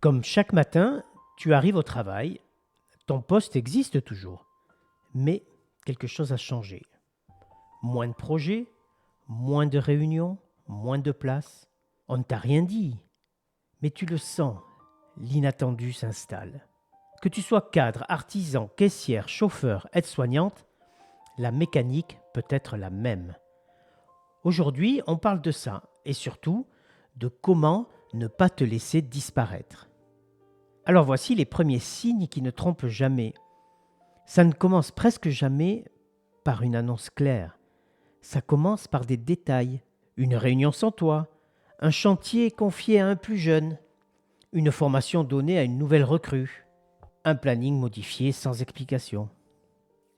Comme chaque matin, tu arrives au travail, ton poste existe toujours, mais quelque chose a changé. Moins de projets, moins de réunions, moins de place. On ne t'a rien dit, mais tu le sens, l'inattendu s'installe. Que tu sois cadre, artisan, caissière, chauffeur, aide-soignante, la mécanique peut être la même. Aujourd'hui, on parle de ça et surtout de comment ne pas te laisser disparaître. Alors voici les premiers signes qui ne trompent jamais. Ça ne commence presque jamais par une annonce claire. Ça commence par des détails. Une réunion sans toi, un chantier confié à un plus jeune, une formation donnée à une nouvelle recrue, un planning modifié sans explication.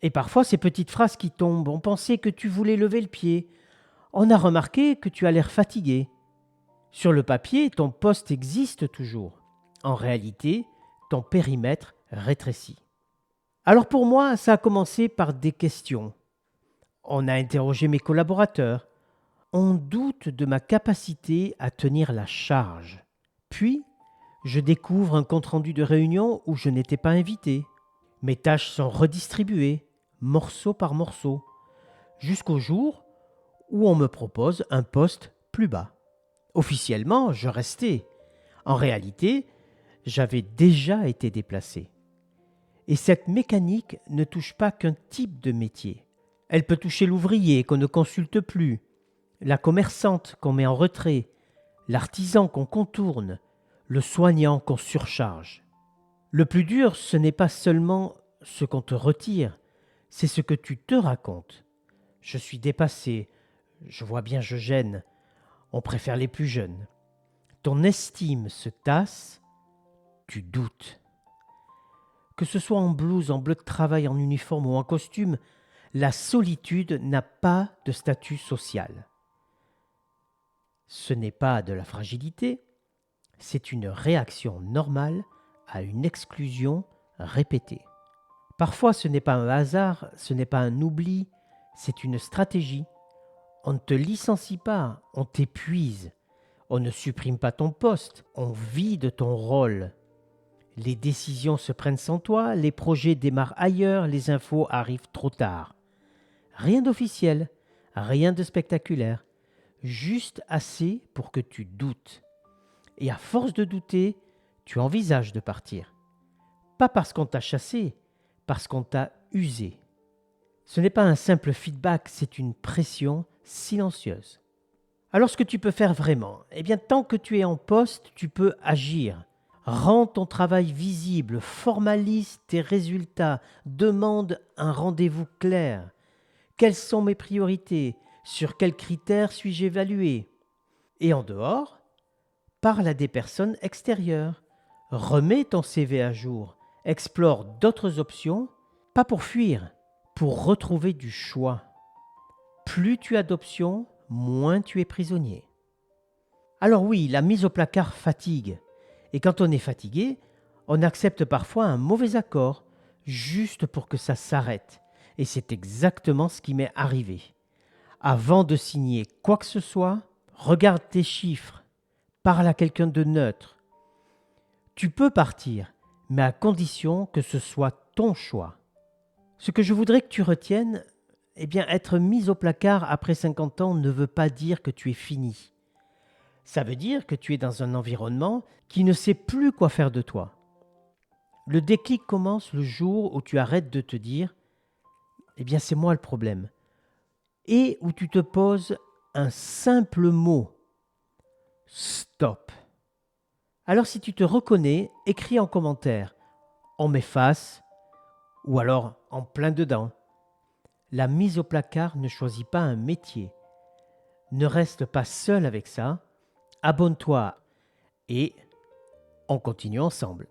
Et parfois ces petites phrases qui tombent, on pensait que tu voulais lever le pied, on a remarqué que tu as l'air fatigué. Sur le papier, ton poste existe toujours. En réalité, ton périmètre rétrécit. Alors pour moi, ça a commencé par des questions. On a interrogé mes collaborateurs. On doute de ma capacité à tenir la charge. Puis, je découvre un compte-rendu de réunion où je n'étais pas invité. Mes tâches sont redistribuées, morceau par morceau, jusqu'au jour où on me propose un poste plus bas. Officiellement, je restais. En réalité, j'avais déjà été déplacé. Et cette mécanique ne touche pas qu'un type de métier. Elle peut toucher l'ouvrier qu'on ne consulte plus, la commerçante qu'on met en retrait, l'artisan qu'on contourne, le soignant qu'on surcharge. Le plus dur, ce n'est pas seulement ce qu'on te retire, c'est ce que tu te racontes. Je suis dépassé, je vois bien je gêne, on préfère les plus jeunes. Ton estime se tasse, tu doutes. Que ce soit en blouse, en bleu de travail, en uniforme ou en costume, la solitude n'a pas de statut social. Ce n'est pas de la fragilité, c'est une réaction normale à une exclusion répétée. Parfois, ce n'est pas un hasard, ce n'est pas un oubli, c'est une stratégie. On ne te licencie pas, on t'épuise. On ne supprime pas ton poste, on vide ton rôle. Les décisions se prennent sans toi, les projets démarrent ailleurs, les infos arrivent trop tard. Rien d'officiel, rien de spectaculaire, juste assez pour que tu doutes. Et à force de douter, tu envisages de partir. Pas parce qu'on t'a chassé, parce qu'on t'a usé. Ce n'est pas un simple feedback, c'est une pression silencieuse. Alors ce que tu peux faire vraiment, eh bien tant que tu es en poste, tu peux agir. Rends ton travail visible, formalise tes résultats, demande un rendez-vous clair. Quelles sont mes priorités? Sur quels critères suis-je évalué? Et en dehors, parle à des personnes extérieures. Remets ton CV à jour. Explore d'autres options, pas pour fuir, pour retrouver du choix. Plus tu as d'options, moins tu es prisonnier. Alors oui, la mise au placard fatigue. Et quand on est fatigué, on accepte parfois un mauvais accord, juste pour que ça s'arrête. Et c'est exactement ce qui m'est arrivé. Avant de signer quoi que ce soit, regarde tes chiffres, parle à quelqu'un de neutre. Tu peux partir, mais à condition que ce soit ton choix. Ce que je voudrais que tu retiennes, eh bien, être mis au placard après 50 ans ne veut pas dire que tu es fini. Ça veut dire que tu es dans un environnement qui ne sait plus quoi faire de toi. Le déclic commence le jour où tu arrêtes de te dire « Eh bien, c'est moi le problème » et où tu te poses un simple mot « Stop ». Alors si tu te reconnais, écris en commentaire « On m'efface » ou alors « En plein dedans ». La mise au placard ne choisit pas un métier. Ne reste pas seul avec ça. Abonne-toi et on continue ensemble.